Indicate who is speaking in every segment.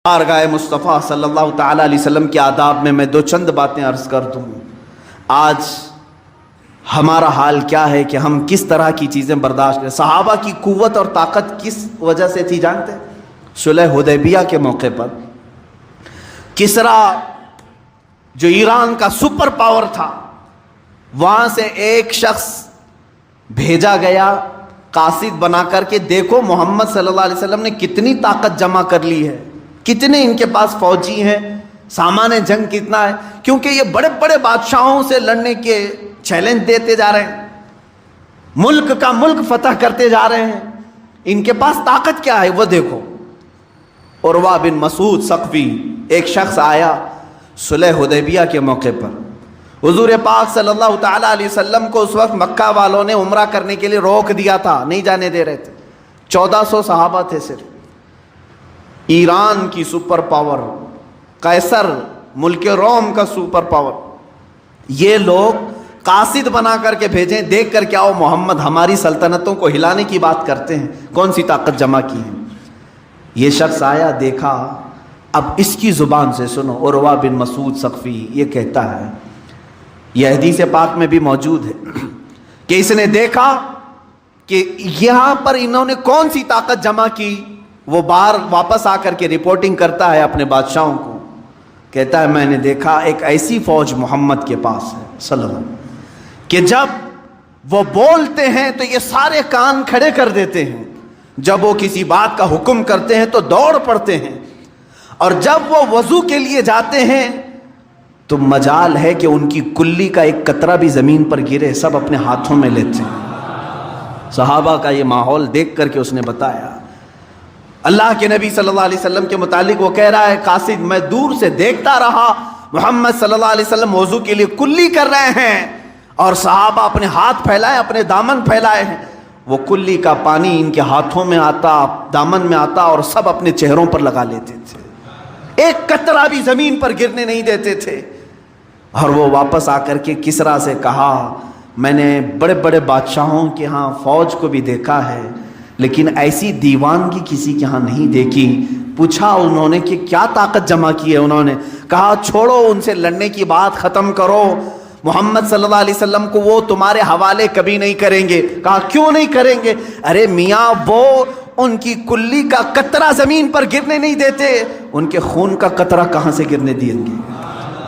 Speaker 1: بارگاہ مصطفیٰ صلی اللہ تعالیٰ علیہ وسلم کے آداب میں دو چند باتیں عرض کر دوں۔ آج ہمارا حال کیا ہے کہ ہم کس طرح کی چیزیں برداشت کریں۔ صحابہ کی قوت اور طاقت کس وجہ سے تھی جانتے ہیں؟ صلح حدیبیہ کے موقع پر کسرا جو ایران کا سپر پاور تھا، وہاں سے ایک شخص بھیجا گیا قاصد بنا کر کے، دیکھو محمد صلی اللہ علیہ وسلم نے کتنی طاقت جمع کر لی ہے، کتنے ان کے پاس فوجی ہیں، سامان جنگ کتنا ہے، کیونکہ یہ بڑے بڑے بادشاہوں سے لڑنے کے چیلنج دیتے جا رہے ہیں، ملک کا ملک فتح کرتے جا رہے ہیں، ان کے پاس طاقت کیا ہے وہ دیکھو۔ عروہ بن مسعود ثقفی ایک شخص آیا صلح حدیبیہ کے موقع پر، حضور پاک صلی اللہ تعالیٰ علیہ وسلم کو اس وقت مکہ والوں نے عمرہ کرنے کے لیے روک دیا تھا، نہیں جانے دے رہے تھے، 1400 صحابہ تھے صرف۔ ایران کی سپر پاور، قیصر ملک روم کا سپر پاور، یہ لوگ قاصد بنا کر کے بھیجیں، دیکھ کر کے آؤ محمد ہماری سلطنتوں کو ہلانے کی بات کرتے ہیں، کون سی طاقت جمع کی ہے۔ یہ شخص آیا، دیکھا، اب اس کی زبان سے سنو۔ عروہ بن مسعود ثقفی یہ کہتا ہے، یہ حدیث پاک میں بھی موجود ہے کہ اس نے دیکھا کہ یہاں پر انہوں نے کون سی طاقت جمع کی۔ وہ باہر واپس آ کر کے رپورٹنگ کرتا ہے اپنے بادشاہوں کو، کہتا ہے میں نے دیکھا ایک ایسی فوج محمد کے پاس ہے صلی اللہ علیہ وسلم کہ جب وہ بولتے ہیں تو یہ سارے کان کھڑے کر دیتے ہیں، جب وہ کسی بات کا حکم کرتے ہیں تو دوڑ پڑتے ہیں، اور جب وہ وضو کے لیے جاتے ہیں تو مجال ہے کہ ان کی کلی کا ایک قطرہ بھی زمین پر گرے، سب اپنے ہاتھوں میں لیتے ہیں۔ صحابہ کا یہ ماحول دیکھ کر کے اس نے بتایا، اللہ کے نبی صلی اللہ علیہ وسلم کے متعلق وہ کہہ رہا ہے، قاصد میں دور سے دیکھتا رہا محمد صلی اللہ علیہ وسلم وضو کے لیے کلی کر رہے ہیں، اور صحابہ اپنے ہاتھ پھیلائے، اپنے دامن پھیلائے ہیں، وہ کلی کا پانی ان کے ہاتھوں میں آتا، دامن میں آتا، اور سب اپنے چہروں پر لگا لیتے تھے، ایک قطرہ بھی زمین پر گرنے نہیں دیتے تھے۔ اور وہ واپس آ کر کے کسرا سے کہا، میں نے بڑے بڑے بادشاہوں کے ہاں فوج کو بھی دیکھا ہے، لیکن ایسی دیوانگی کسی کے ہاں نہیں دیکھی۔ پوچھا انہوں نے کہ کیا طاقت جمع کی ہے، انہوں نے کہا چھوڑو ان سے لڑنے کی بات ختم کرو، محمد صلی اللہ علیہ وسلم کو وہ تمہارے حوالے کبھی نہیں کریں گے۔ کہا کیوں نہیں کریں گے؟ ارے میاں وہ ان کی کلی کا قطرہ زمین پر گرنے نہیں دیتے، ان کے خون کا قطرہ کہاں سے گرنے دیں گے؟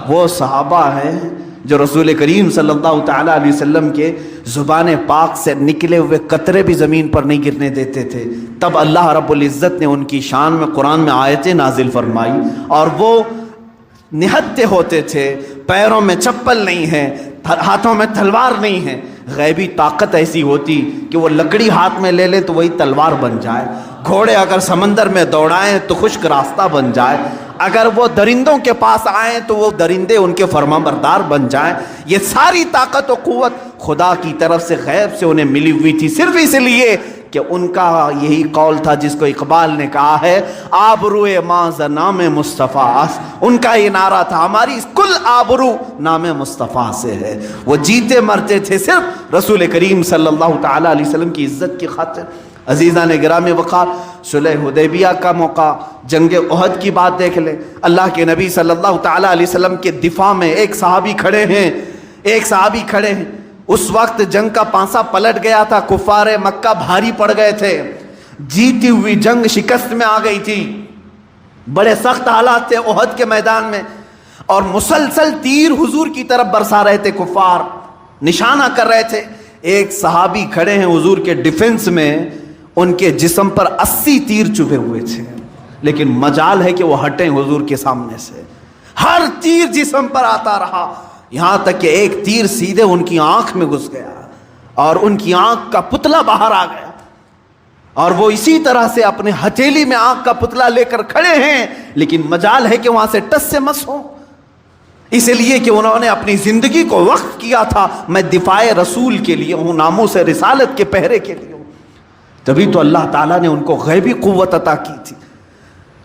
Speaker 1: وہ صحابہ ہیں جو رسول کریم صلی اللہ تعالیٰ علیہ وسلم کے زبان پاک سے نکلے ہوئے قطرے بھی زمین پر نہیں گرنے دیتے تھے۔ تب اللہ رب العزت نے ان کی شان میں قرآن میں آیتیں نازل فرمائی، اور وہ نہتے ہوتے تھے، پیروں میں چپل نہیں ہے، ہاتھوں میں تلوار نہیں ہے۔ غیبی طاقت ایسی ہوتی کہ وہ لکڑی ہاتھ میں لے لے تو وہی تلوار بن جائے، گھوڑے اگر سمندر میں دوڑائیں تو خشک راستہ بن جائے، اگر وہ درندوں کے پاس آئیں تو وہ درندے ان کے فرمانبردار بن جائیں۔ یہ ساری طاقت و قوت خدا کی طرف سے غیب سے انہیں ملی ہوئی تھی، صرف اس لیے کہ ان کا یہی قول تھا جس کو اقبال نے کہا ہے، آبروئے ماں نام مصطفیٰ، ان کا یہ نعرہ تھا ہماری کل آبرو نام مصطفیٰ سے ہے۔ وہ جیتے مرتے تھے صرف رسول کریم صلی اللہ تعالیٰ علیہ وسلم کی عزت کی خاطر۔ عزیزان گرامی وقار، صلح حدیبیہ کا موقع، جنگ احد کی بات دیکھ لیں۔ اللہ کے نبی صلی اللہ تعالیٰ علیہ وسلم کے دفاع میں ایک صحابی کھڑے ہیں، اس وقت جنگ کا پانسا پلٹ گیا تھا، کفار مکہ بھاری پڑ گئے تھے، جیتی ہوئی جنگ شکست میں آ گئی تھی، بڑے سخت حالات تھے احد کے میدان میں، اور مسلسل تیر حضور کی طرف برسا رہے تھے، کفار نشانہ کر رہے تھے۔ ایک صحابی کھڑے ہیں حضور کے ڈیفنس میں، ان کے جسم پر 80 تیر چبھے ہوئے تھے، لیکن مجال ہے کہ وہ ہٹیں حضور کے سامنے سے، ہر تیر جسم پر آتا رہا، یہاں تک کہ ایک تیر سیدھے ان کی آنکھ میں گھس گیا، اور ان کی آنکھ کا پتلا باہر آ گیا، اور وہ اسی طرح سے اپنے ہتھیلی میں آنکھ کا پتلا لے کر کھڑے ہیں، لیکن مجال ہے کہ وہاں سے ٹس سے مس ہو، اس لیے کہ انہوں نے اپنی زندگی کو وقف کیا تھا، میں دفاع رسول کے لیے ہوں، ناموس رسالت کے پہرے کے لیے ہوں۔ تبھی تو اللہ تعالیٰ نے ان کو غیبی قوت عطا کی تھی۔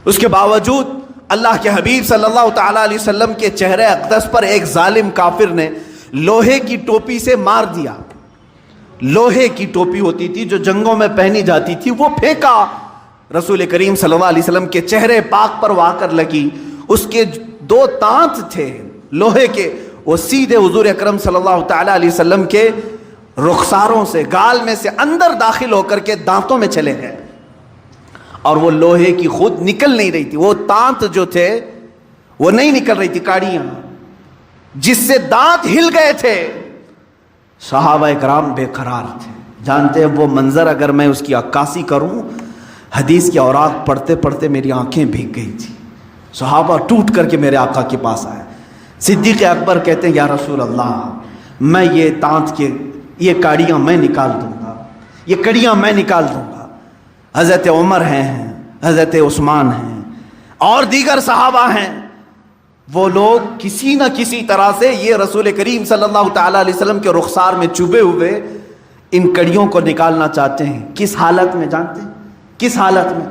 Speaker 1: اس کے باوجود اللہ کے حبیب صلی اللہ تعالیٰ علیہ وسلم کے چہرے اقدس پر ایک ظالم کافر نے لوہے کی ٹوپی سے مار دیا۔ لوہے کی ٹوپی ہوتی تھی جو جنگوں میں پہنی جاتی تھی، وہ پھینکا، رسول کریم صلی اللہ علیہ وسلم کے چہرے پاک پر وہ آ کر لگی. اس کے 2 دانت تھے لوہے کے, وہ سیدھے حضور اکرم صلی اللہ تعالی علیہ وسلم کے رخساروں سے, گال میں سے اندر داخل ہو کر کے دانتوں میں چلے گئے, اور وہ لوہے کی خود نکل نہیں رہی تھی. وہ دانت جو تھے وہ نہیں نکل رہی تھی, کاڑیاں جس سے دانت ہل گئے تھے. صحابہ کرام بے قرار تھے. جانتے ہیں وہ منظر اگر میں اس کی عکاسی کروں, حدیث کی اوراق پڑھتے پڑھتے میری آنکھیں بھیگ گئی تھی. صحابہ ٹوٹ کر کے میرے آقا کے پاس آئے. صدیق اکبر کہتے ہیں یا رسول اللہ, میں یہ دانت کے یہ کاڑیاں میں نکال دوں گا, یہ کڑیاں میں نکال دوں گا. حضرت عمر ہیں, حضرت عثمان ہیں, اور دیگر صحابہ ہیں. وہ لوگ کسی نہ کسی طرح سے یہ رسول کریم صلی اللہ تعالی علیہ وسلم کے رخسار میں چبھے ہوئے ان کڑیوں کو نکالنا چاہتے ہیں. کس حالت میں جانتے ہیں؟ کس حالت میں؟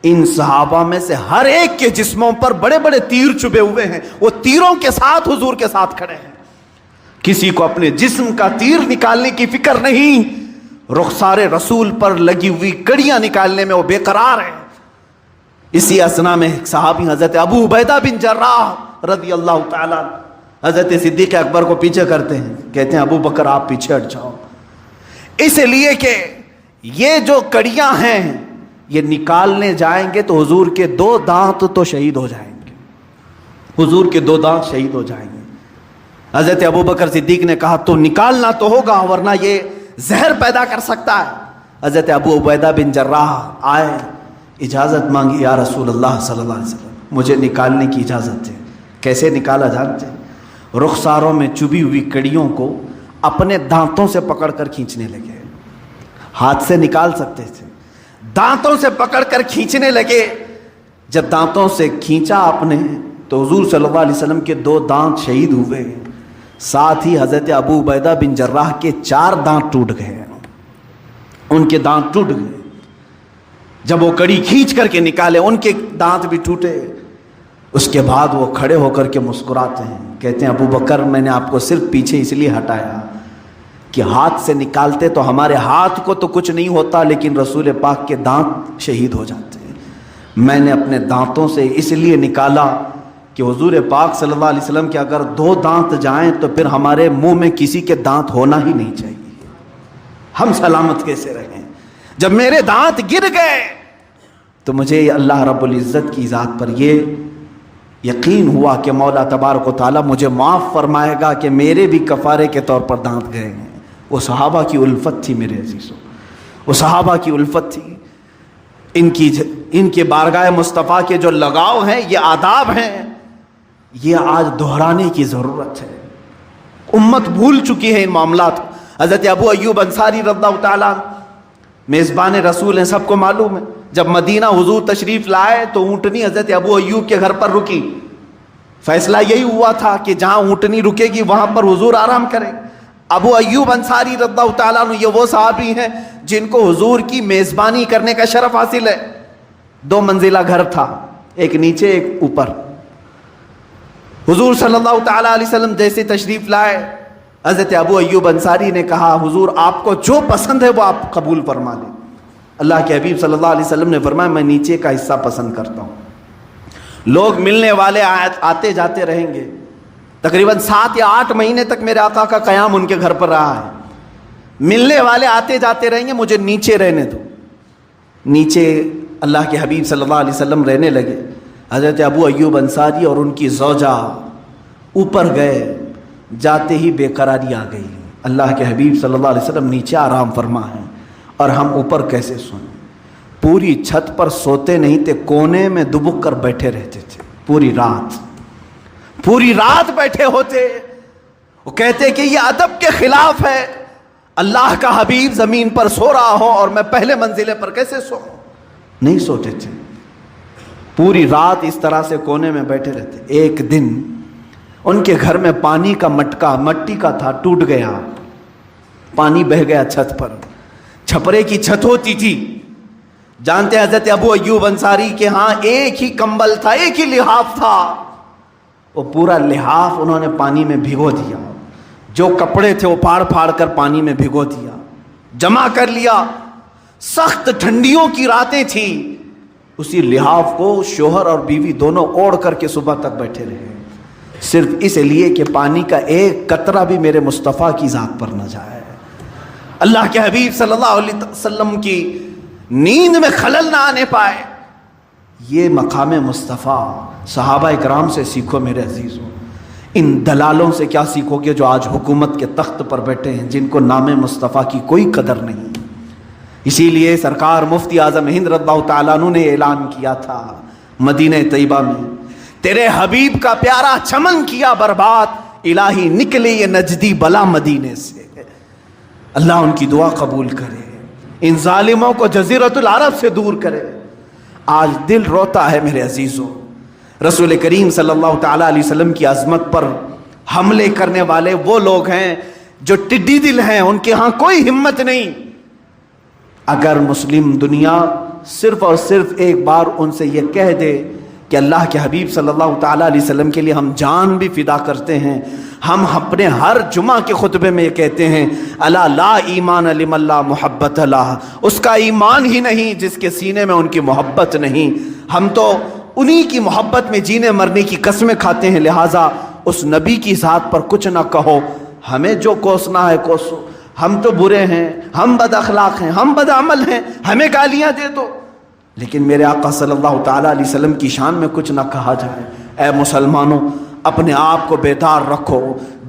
Speaker 1: ان صحابہ میں سے ہر ایک کے جسموں پر بڑے بڑے تیر چبھے ہوئے ہیں. وہ تیروں کے ساتھ حضور کے ساتھ کھڑے ہیں. کسی کو اپنے جسم کا تیر نکالنے کی فکر نہیں, رخسار رسول پر لگی ہوئی کڑیاں نکالنے میں وہ بے قرار ہیں. اسی اسنا میں ایک صحابی حضرت ابو عبیدہ بن جراح رضی اللہ تعالیٰ حضرت صدیق اکبر کو پیچھے کرتے ہیں, کہتے ہیں ابو بکر آپ پیچھے ہٹ جاؤ, اس لیے کہ یہ جو کڑیاں ہیں یہ نکالنے جائیں گے تو حضور کے 2 دانت تو شہید ہو جائیں گے, حضور کے 2 دانت شہید ہو جائیں گے. حضرت ابو بکر صدیق نے کہا تو نکالنا تو ہوگا ورنہ یہ زہر پیدا کر سکتا ہے. حضرت ابو عبیدہ بن جراح آئے, اجازت مانگی, یا رسول اللہ صلی اللہ علیہ وسلم مجھے نکالنے کی اجازت ہے. کیسے نکالا جانتے ہیں؟ رخساروں میں چبھی ہوئی کڑیوں کو اپنے دانتوں سے پکڑ کر کھینچنے لگے. ہاتھ سے نکال سکتے تھے, دانتوں سے پکڑ کر کھینچنے لگے. جب دانتوں سے کھینچا آپ نے تو حضور صلی اللہ علیہ وسلم کے 2 دانت شہید ہوئے, ساتھ ہی حضرت ابو عبیدہ بن جراح کے 4 دانت ٹوٹ گئے, ان کے دانت ٹوٹ گئے. جب وہ کڑی کھینچ کر کے نکالے ان کے دانت بھی ٹوٹے. اس کے بعد وہ کھڑے ہو کر کے مسکراتے ہیں, کہتے ہیں ابو بکر میں نے آپ کو صرف پیچھے اس لیے ہٹایا کہ ہاتھ سے نکالتے تو ہمارے ہاتھ کو تو کچھ نہیں ہوتا لیکن رسول پاک کے دانت شہید ہو جاتے ہیں. میں نے اپنے دانتوں سے اس لیے نکالا کہ حضور پاک صلی اللہ علیہ وسلم کے اگر 2 دانت جائیں تو پھر ہمارے منہ میں کسی کے دانت ہونا ہی نہیں چاہیے, ہم سلامت کیسے رہیں. جب میرے دانت گر گئے تو مجھے اللہ رب العزت کی ذات پر یہ یقین ہوا کہ مولا تبارک و تعالیٰ مجھے معاف فرمائے گا کہ میرے بھی کفارے کے طور پر دانت گئے ہیں. وہ صحابہ کی الفت تھی میرے عزیزوں, وہ صحابہ کی الفت تھی. ان کے بارگاہ مصطفیٰ کے جو لگاؤ ہیں, یہ آداب ہیں, یہ آج دہرانے کی ضرورت ہے. امت بھول چکی ہے ان معاملات. حضرت ابو ایوب انصاری رضی اللہ تعالیٰ میزبان رسول ہیں, سب کو معلوم ہے. جب مدینہ حضور تشریف لائے تو اونٹنی حضرت ابو ایوب کے گھر پر رکی. فیصلہ یہی ہوا تھا کہ جہاں اونٹنی رکے گی وہاں پر حضور آرام کریں. ابو ایوب انصاری رضی اللہ تعالیٰ عنہ یہ وہ صحابی ہیں جن کو حضور کی میزبانی کرنے کا شرف حاصل ہے. 2 منزلہ گھر تھا, ایک نیچے ایک اوپر. حضور صلی اللہ تعالیٰ علیہ وسلم جیسے تشریف لائے, حضرت ابو ایوب انصاری نے کہا حضور آپ کو جو پسند ہے وہ آپ قبول فرما لیں. اللہ کے حبیب صلی اللہ علیہ وسلم نے فرمایا میں نیچے کا حصہ پسند کرتا ہوں. لوگ ملنے والے آتے جاتے رہیں گے. تقریباً 7 یا 8 مہینے تک میرے آقا کا قیام ان کے گھر پر رہا ہے. ملنے والے آتے جاتے رہیں گے, مجھے نیچے رہنے دو. نیچے اللہ کے حبیب صلی اللہ علیہ وسلم رہنے لگے. حضرت ابو ایوب انصاری اور ان کی زوجہ اوپر گئے, جاتے ہی بے قراری آ گئی. اللہ کے حبیب صلی اللہ علیہ وسلم نیچے آرام فرما ہیں اور ہم اوپر کیسے سوئیں. پوری چھت پر سوتے نہیں تھے, کونے میں دبک کر بیٹھے رہتے تھے. پوری رات بیٹھے ہوتے. وہ کہتے کہ یہ ادب کے خلاف ہے, اللہ کا حبیب زمین پر سو رہا ہو اور میں پہلے منزلے پر کیسے سوؤں. نہیں سوتے تھے, پوری رات اس طرح سے کونے میں بیٹھے رہتے. ایک دن ان کے گھر میں پانی کا مٹکا مٹی کا تھا, ٹوٹ گیا, پانی بہہ گیا چھت پر. چھپرے کی چھت ہوتی تھی. جانتے ہیں حضرت ابو ایوب انصاری کے ہاں ایک ہی کمبل تھا, ایک ہی لحاف تھا. وہ پورا لحاف انہوں نے پانی میں بھگو دیا. جو کپڑے تھے وہ پھاڑ پھاڑ کر پانی میں بھگو دیا, جمع کر لیا. سخت ٹھنڈیوں کی راتیں تھیں. اسی لحاف کو شوہر اور بیوی دونوں اوڑھ کر کے صبح تک بیٹھے رہے، صرف اس لیے کہ پانی کا ایک قطرہ بھی میرے مصطفیٰ کی ذات پر نہ جائے، اللہ کے حبیب صلی اللہ علیہ وسلم کی نیند میں خلل نہ آنے پائے۔ یہ مقام مصطفیٰ صحابہ اکرام سے سیکھو میرے عزیزوں۔ ان دلالوں سے کیا سیکھو گے جو آج حکومت کے تخت پر بیٹھے ہیں، جن کو نام مصطفیٰ کی کوئی قدر نہیں۔ اسی لیے سرکار مفتی اعظم ہند رضی اللہ تعالیٰ عنہ نے اعلان کیا تھا مدینہ طیبہ میں، تیرے حبیب کا پیارا چمن کیا برباد، الہی نکلے یہ نجدی بلا مدینے سے۔ اللہ ان کی دعا قبول کرے، ان ظالموں کو جزیرۃ العرب سے دور کرے۔ آج دل روتا ہے میرے عزیزوں، رسول کریم صلی اللہ تعالیٰ علیہ وسلم کی عظمت پر حملے کرنے والے وہ لوگ ہیں جو ٹڈی دل ہیں، ان کے ہاں کوئی ہمت نہیں۔ اگر مسلم دنیا صرف اور صرف ایک بار ان سے یہ کہہ دے کہ اللہ کے حبیب صلی اللہ تعالیٰ علیہ وسلم کے لیے ہم جان بھی فدا کرتے ہیں، ہم اپنے ہر جمعہ کے خطبے میں یہ کہتے ہیں الا لا ایمان لمن لا محبت لہ، اس کا ایمان ہی نہیں جس کے سینے میں ان کی محبت نہیں۔ ہم تو انہی کی محبت میں جینے مرنے کی قسمیں کھاتے ہیں، لہٰذا اس نبی کی ذات پر کچھ نہ کہو، ہمیں جو کوسنا ہے کوسو، ہم تو برے ہیں، ہم بد اخلاق ہیں، ہم بد عمل ہیں، ہمیں گالیاں دے دو، لیکن میرے آقا صلی اللہ تعالیٰ علیہ وسلم کی شان میں کچھ نہ کہا جائے۔ اے مسلمانوں، اپنے آپ کو بیدار رکھو،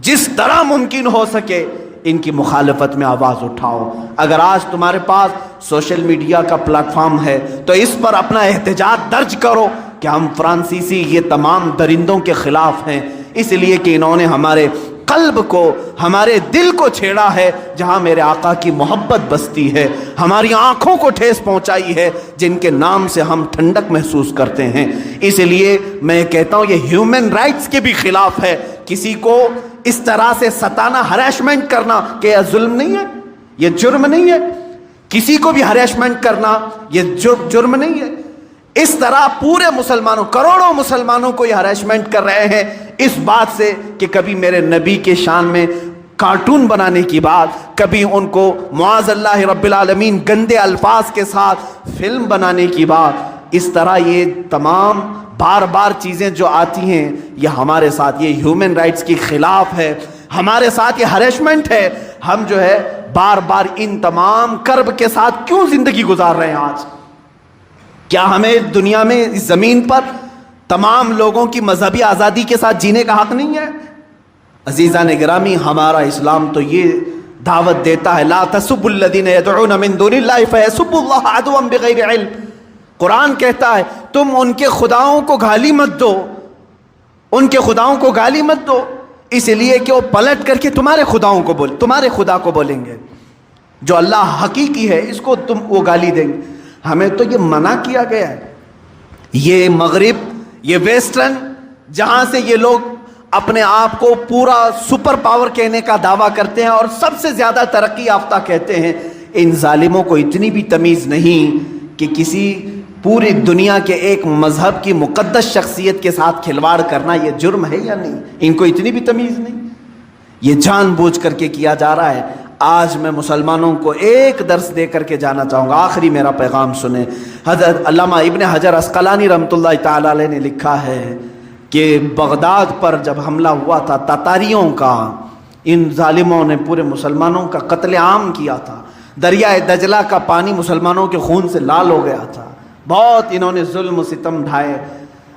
Speaker 1: جس طرح ممکن ہو سکے ان کی مخالفت میں آواز اٹھاؤ۔ اگر آج تمہارے پاس سوشل میڈیا کا پلیٹ فارم ہے تو اس پر اپنا احتجاج درج کرو کہ ہم فرانسیسی یہ تمام درندوں کے خلاف ہیں، اس لیے کہ انہوں نے ہمارے قلب کو، ہمارے دل کو چھیڑا ہے جہاں میرے آقا کی محبت بستی ہے، ہماری آنکھوں کو ٹھیس پہنچائی ہے جن کے نام سے ہم ٹھنڈک محسوس کرتے ہیں۔ اس لیے میں کہتا ہوں یہ ہیومن رائٹس کے بھی خلاف ہے، کسی کو اس طرح سے ستانا، ہریسمنٹ کرنا، کہ یہ ظلم نہیں ہے، یہ جرم نہیں ہے؟ کسی کو بھی ہریسمنٹ کرنا یہ جرم نہیں ہے؟ اس طرح پورے مسلمانوں، کروڑوں مسلمانوں کو یہ ہریسمنٹ کر رہے ہیں اس بات سے کہ کبھی میرے نبی کے شان میں کارٹون بنانے کی بات، کبھی ان کو معاذ اللہ رب العالمین گندے الفاظ کے ساتھ فلم بنانے کی بات۔ اس طرح یہ تمام بار بار چیزیں جو آتی ہیں یہ ہمارے ساتھ، یہ ہیومن رائٹس کے خلاف ہے، ہمارے ساتھ یہ ہریسمنٹ ہے۔ ہم جو ہے بار بار ان تمام کرب کے ساتھ کیوں زندگی گزار رہے ہیں آج؟ کیا ہمیں دنیا میں اس زمین پر تمام لوگوں کی مذہبی آزادی کے ساتھ جینے کا حق نہیں ہے؟ عزیزان گرامی، ہمارا اسلام تو یہ دعوت دیتا ہے لا تسبوا الذین یدعون من دون اللہ فیسبوا اللہ عدوا بغیر علم۔ قرآن کہتا ہے تم ان کے خداؤں کو گالی مت دو، ان کے خداؤں کو گالی مت دو، اس لیے کہ وہ پلٹ کر کے تمہارے خداؤں کو تمہارے خدا کو بولیں گے، جو اللہ حقیقی ہے اس کو تم وہ گالی دیں گے۔ ہمیں تو یہ منع کیا گیا ہے۔ یہ مغرب، یہ ویسٹرن، جہاں سے یہ لوگ اپنے آپ کو پورا سپر پاور کہنے کا دعویٰ کرتے ہیں اور سب سے زیادہ ترقی یافتہ کہتے ہیں، ان ظالموں کو اتنی بھی تمیز نہیں کہ کسی پوری دنیا کے ایک مذہب کی مقدس شخصیت کے ساتھ کھلواڑ کرنا یہ جرم ہے یا نہیں، ان کو اتنی بھی تمیز نہیں۔ یہ جان بوجھ کر کے کیا جا رہا ہے۔ آج میں مسلمانوں کو ایک درس دے کر کے جانا چاہوں گا، آخری میرا پیغام سنیں۔ حضرت علامہ ابن حجر عسقلانی رحمۃ اللہ تعالی علیہ نے لکھا ہے کہ بغداد پر جب حملہ ہوا تھا تاتاریوں کا، ان ظالموں نے پورے مسلمانوں کا قتل عام کیا تھا، دریائے دجلہ کا پانی مسلمانوں کے خون سے لال ہو گیا تھا، بہت انہوں نے ظلم و ستم ڈھائے،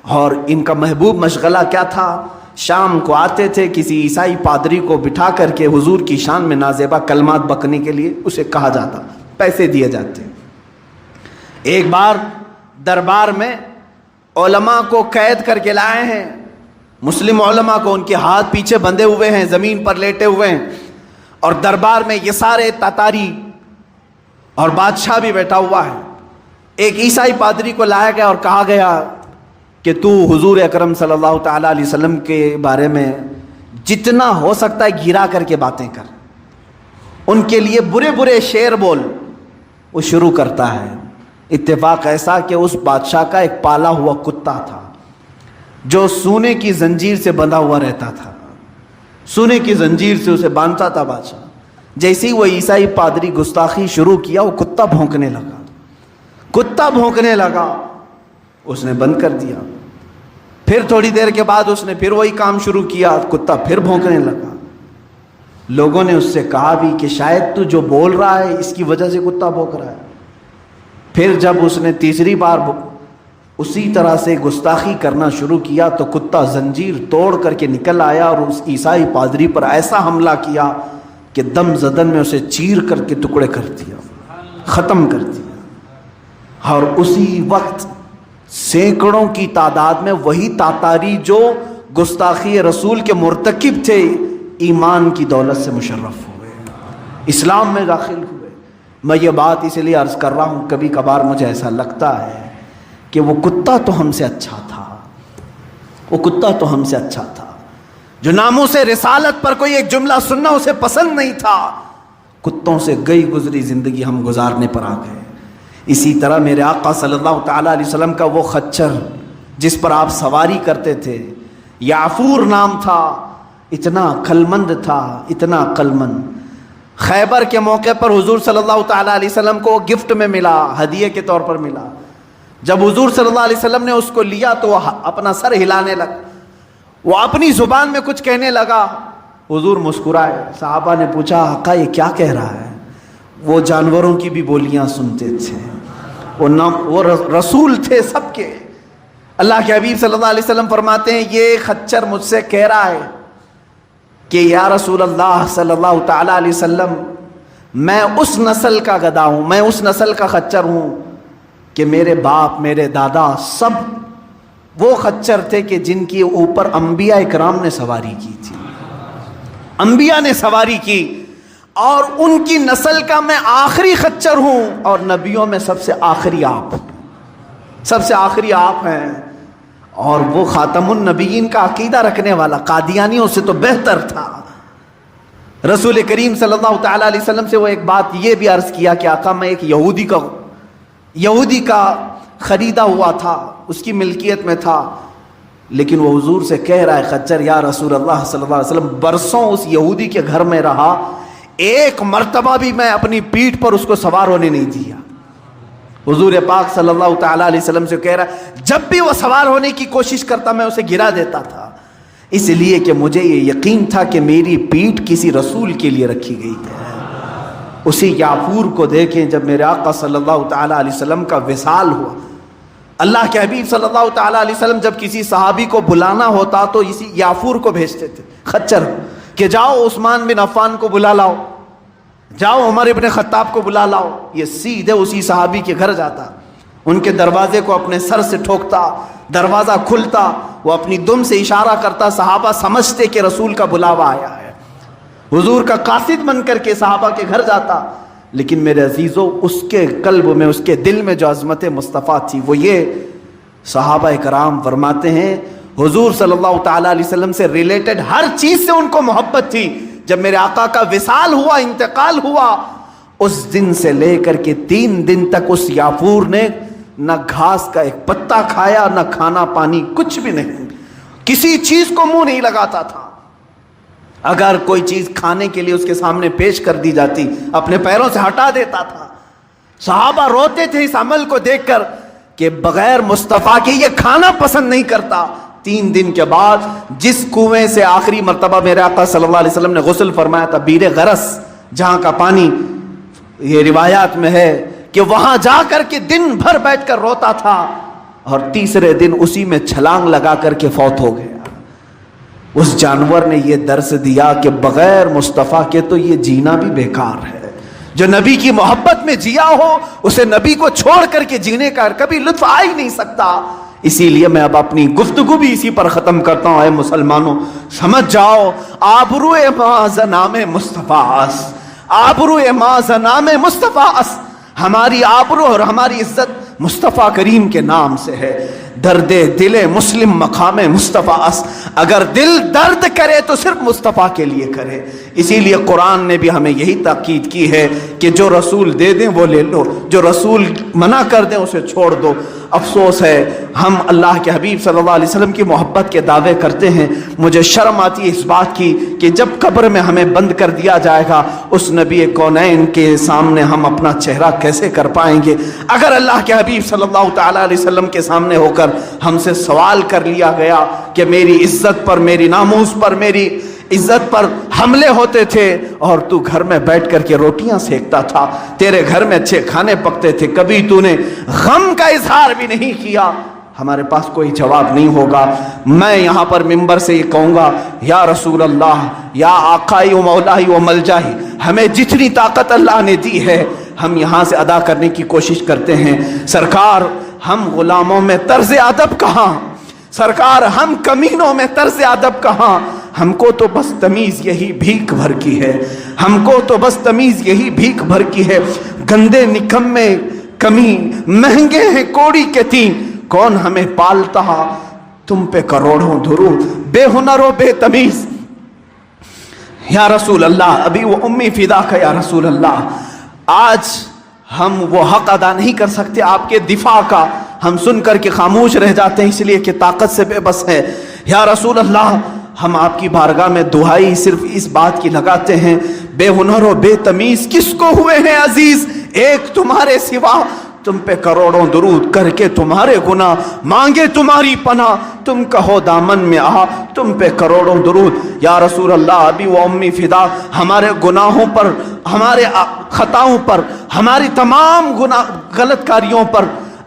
Speaker 1: اور ان کا محبوب مشغلہ کیا تھا؟ شام کو آتے تھے، کسی عیسائی پادری کو بٹھا کر کے حضور کی شان میں نازیبا کلمات بکنے کے لیے اسے کہا جاتا، پیسے دیے جاتے۔ ایک بار دربار میں علماء کو قید کر کے لائے ہیں، مسلم علماء کو، ان کے ہاتھ پیچھے بندھے ہوئے ہیں، زمین پر لیٹے ہوئے ہیں، اور دربار میں یہ سارے تاتاری اور بادشاہ بھی بیٹھا ہوا ہے۔ ایک عیسائی پادری کو لایا گیا اور کہا گیا کہ تو حضور اکرم صلی اللہ تعالیٰ علیہ وسلم کے بارے میں جتنا ہو سکتا ہے گرا کر کے باتیں کر، ان کے لیے برے برے شعر بول۔ وہ شروع کرتا ہے۔ اتفاق ایسا کہ اس بادشاہ کا ایک پالا ہوا کتا تھا جو سونے کی زنجیر سے بندھا ہوا رہتا تھا، سونے کی زنجیر سے اسے باندھتا تھا بادشاہ۔ جیسے ہی وہ عیسائی پادری گستاخی شروع کیا، وہ کتا بھونکنے لگا، کتا بھونکنے لگا۔ اس نے بند کر دیا. پھر تھوڑی دیر کے بعد اس نے پھر وہی کام شروع کیا, کتا پھر بھونکنے لگا. لوگوں نے اس سے کہا بھی کہ شاید تو جو بول رہا ہے اس کی وجہ سے کتا بھونک رہا ہے. پھر جب اس نے تیسری بار اسی طرح سے گستاخی کرنا شروع کیا تو کتا زنجیر توڑ کر کے نکل آیا اور اس عیسائی پادری پر ایسا حملہ کیا کہ دم زدن میں اسے چیر کر کے ٹکڑے کر دیا, ختم کر دیا. اور اسی وقت سینکڑوں کی تعداد میں وہی تاتاری جو گستاخی رسول کے مرتکب تھے ایمان کی دولت سے مشرف ہوئے, اسلام میں داخل ہوئے. میں یہ بات اس لیے عرض کر رہا ہوں, کبھی کبھار مجھے ایسا لگتا ہے کہ وہ کتا تو ہم سے اچھا تھا, وہ کتا تو ہم سے اچھا تھا جو ناموس رسالت پر کوئی ایک جملہ سننا اسے پسند نہیں تھا. کتوں سے گئی گزری زندگی ہم گزارنے پر آ گئے. اسی طرح میرے آقا صلی اللہ تعالیٰ علیہ وسلم کا وہ خچر جس پر آپ سواری کرتے تھے, یعفور نام تھا, اتنا عقلمند تھا, اتنا عقلمند. خیبر کے موقع پر حضور صلی اللہ تعالیٰ علیہ وسلم کو گفٹ میں ملا, ہدیے کے طور پر ملا. جب حضور صلی اللہ علیہ وسلم نے اس کو لیا تو وہ اپنا سر ہلانے لگا, وہ اپنی زبان میں کچھ کہنے لگا. حضور مسکرائے. صحابہ نے پوچھا آقا یہ کیا کہہ رہا ہے؟ وہ جانوروں کی بھی بولیاں سنتے تھے, وہ رسول تھے سب کے. اللہ کے حبیب صلی اللہ علیہ وسلم فرماتے ہیں یہ خچر مجھ سے کہہ رہا ہے کہ یا رسول اللہ صلی اللہ تعالیٰ علیہ وسلم میں اس نسل کا گدھا ہوں, میں اس نسل کا خچر ہوں کہ میرے باپ میرے دادا سب وہ خچر تھے کہ جن کے اوپر انبیاء اکرام نے سواری کی تھی, انبیاء نے سواری کی, اور ان کی نسل کا میں آخری خچر ہوں, اور نبیوں میں سب سے آخری آپ, سب سے آخری آپ ہیں. اور وہ خاتم النبیین کا عقیدہ رکھنے والا قادیانیوں سے تو بہتر تھا. رسول کریم صلی اللہ تعالیٰ علیہ وسلم سے وہ ایک بات یہ بھی عرض کیا کہ آقا میں ایک یہودی کا خریدا ہوا تھا, اس کی ملکیت میں تھا, لیکن وہ حضور سے کہہ رہا ہے خچر یا رسول اللہ صلی اللہ علیہ وسلم برسوں اس یہودی کے گھر میں رہا, ایک مرتبہ بھی میں اپنی پیٹھ پر اس کو سوار ہونے نہیں دیا. حضور پاک صلی اللہ تعالیٰ علیہ وسلم سے کہہ رہا ہے جب بھی وہ سوار ہونے کی کوشش کرتا میں اسے گرا دیتا تھا, اس لیے کہ مجھے یہ یقین تھا کہ میری پیٹھ کسی رسول کے لیے رکھی گئی ہے. اسی یعفور کو دیکھیں جب میرے آقا صلی اللہ تعالیٰ علیہ وسلم کا وصال ہوا, اللہ کے حبیب صلی اللہ تعالیٰ علیہ وسلم جب کسی صحابی کو بلانا ہوتا تو اسی یعفور کو بھیجتے تھے خچر کہ جاؤ عثمان بن عفان کو بلا لاؤ, جاؤ عمر ابن خطاب کو بلا لاؤ. یہ سیدھے اسی صحابی کے گھر جاتا, ان کے دروازے کو اپنے سر سے ٹھوکتا, دروازہ کھلتا, وہ اپنی دم سے اشارہ کرتا, صحابہ سمجھتے کہ رسول کا بلاوا آیا ہے. حضور کا قاصد بن کر کے صحابہ کے گھر جاتا. لیکن میرے عزیزو اس کے قلب میں, اس کے دل میں جو عظمت مصطفیٰ تھی وہ یہ, صحابہ کرام فرماتے ہیں حضور صلی اللہ تعالیٰ علیہ وسلم سے ریلیٹڈ ہر چیز سے ان کو محبت تھی. جب میرے آقا کا وصال ہوا, انتقال ہوا, اس دن سے لے کر کے 3 دن تک اس یعفور نے نہ گھاس کا ایک پتا کھایا, نہ کھانا پانی, کچھ بھی نہیں, کسی چیز کو منہ نہیں لگاتا تھا. اگر کوئی چیز کھانے کے لیے اس کے سامنے پیش کر دی جاتی اپنے پیروں سے ہٹا دیتا تھا. صحابہ روتے تھے اس عمل کو دیکھ کر کہ بغیر مصطفیٰ کے یہ کھانا پسند نہیں کرتا. 3 دن کے بعد جس کنویں سے آخری مرتبہ میرے آقا صلی اللہ علیہ وسلم نے غسل فرمایا تھا, بیر غرس, جہاں کا پانی یہ روایات میں ہے کہ وہاں جا کر کے دن بھر بیٹھ کر روتا تھا, اور تیسرے دن اسی میں چھلانگ لگا کر کے فوت ہو گیا. اس جانور نے یہ درس دیا کہ بغیر مصطفیٰ کے تو یہ جینا بھی بیکار ہے. جو نبی کی محبت میں جیا ہو اسے نبی کو چھوڑ کر کے جینے کا کبھی لطف آ ہی نہیں سکتا. اسی لیے میں اب اپنی گفتگو بھی اسی پر ختم کرتا ہوں. اے مسلمانوں سمجھ جاؤ, آبرو معاذ نام مصطفیٰ اس, آبرو معاذ نام مصطفیٰ اس, ہماری آبرو اور ہماری عزت مصطفیٰ کریم کے نام سے ہے. درد دل مسلم مقام مصطفیٰ اس, اگر دل درد کرے تو صرف مصطفیٰ کے لیے کرے. اسی لیے قرآن نے بھی ہمیں یہی تاکید کی ہے کہ جو رسول دے دیں وہ لے لو, جو رسول منع کر دیں اسے چھوڑ دو. افسوس ہے ہم اللہ کے حبیب صلی اللہ علیہ وسلم کی محبت کے دعوے کرتے ہیں. مجھے شرم آتی ہے اس بات کی کہ جب قبر میں ہمیں بند کر دیا جائے گا اس نبی کونین کے سامنے ہم اپنا چہرہ کیسے کر پائیں گے؟ اگر اللہ کے حبیب صلی اللہ تعالیٰ علیہ وسلم کے سامنے ہو کر ہم سے سوال کر لیا گیا کہ میری عزت پر, میری ناموس پر, میری عزت پر حملے ہوتے تھے اور تو گھر میں بیٹھ کر کے روٹیاں سیکتا تھا, تیرے گھر میں اچھے کھانے پکتے تھے, کبھی تو نے غم کا اظہار بھی نہیں کیا, ہمارے پاس کوئی جواب نہیں ہوگا. میں یہاں پر منبر سے یہ کہوں گا, یا رسول اللہ, یا آقائی و مولائی و ملجائی, ہمیں جتنی طاقت اللہ نے دی ہے ہم یہاں سے ادا کرنے کی کوشش کرتے ہیں. سرکار ہم غلاموں میں طرز ادب کہاں, سرکار ہم کمینوں میں طرز ادب کہاں, ہم کو تو بس تمیز یہی بھیک بھر کی ہے, ہم کو تو بس تمیز یہی بھیک بھر کی ہے. گندے نکمے کمین مہنگے ہیں کوڑی کے تین, کون ہمیں پالتا, تم پہ کروڑوں درود, بے ہنر و بے تمیز. یا رسول اللہ, ابھی وہ امی فدا کا یا رسول اللہ, آج ہم وہ حق ادا نہیں کر سکتے آپ کے دفاع کا, ہم سن کر کے خاموش رہ جاتے ہیں اس لیے کہ طاقت سے بے بس ہے. یا رسول اللہ, ہم آپ کی بارگاہ میں دعائی صرف اس بات کی لگاتے ہیں, بے ہنر و بے تمیز کس کو ہوئے ہیں عزیز, ایک تمہارے سوا, تم پہ کروڑوں درود کر کے تمہارے گناہ مانگے تمہاری پناہ, تم کہو دامن میں آ, تم پہ کروڑوں درود. یا رسول اللہ, ابھی وہ امی فدا, ہمارے گناہوں پر, ہمارے خطاؤں پر, ہماری تمام گناہ غلط کاریوں پر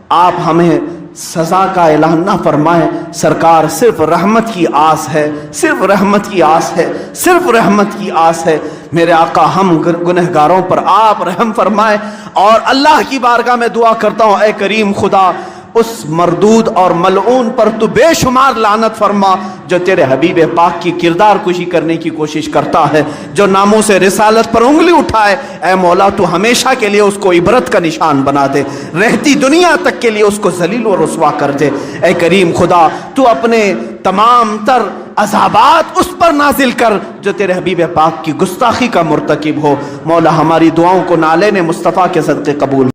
Speaker 1: آپ ہمیں سزا کا اعلان نہ فرمائیں. سرکار صرف رحمت کی آس ہے, صرف رحمت کی آس ہے, صرف رحمت کی آس ہے. میرے آقا ہم گنہگاروں پر آپ رحم فرمائیں, اور اللہ کی بارگاہ میں دعا کرتا ہوں, اے کریم خدا اس مردود اور ملعون پر تو بے شمار لعنت فرما جو تیرے حبیب پاک کی کردار کشی کرنے کی کوشش کرتا ہے, جو ناموس رسالت پر انگلی اٹھائے. اے مولا تو ہمیشہ کے لیے اس کو عبرت کا نشان بنا دے, رہتی دنیا تک کے لیے اس کو ذلیل و رسوا کر دے. اے کریم خدا تو اپنے تمام تر عذابات اس پر نازل کر جو تیرے حبیب پاک کی گستاخی کا مرتکب ہو. مولا ہماری دعاؤں کو نالین مصطفیٰ کے صدقے قبول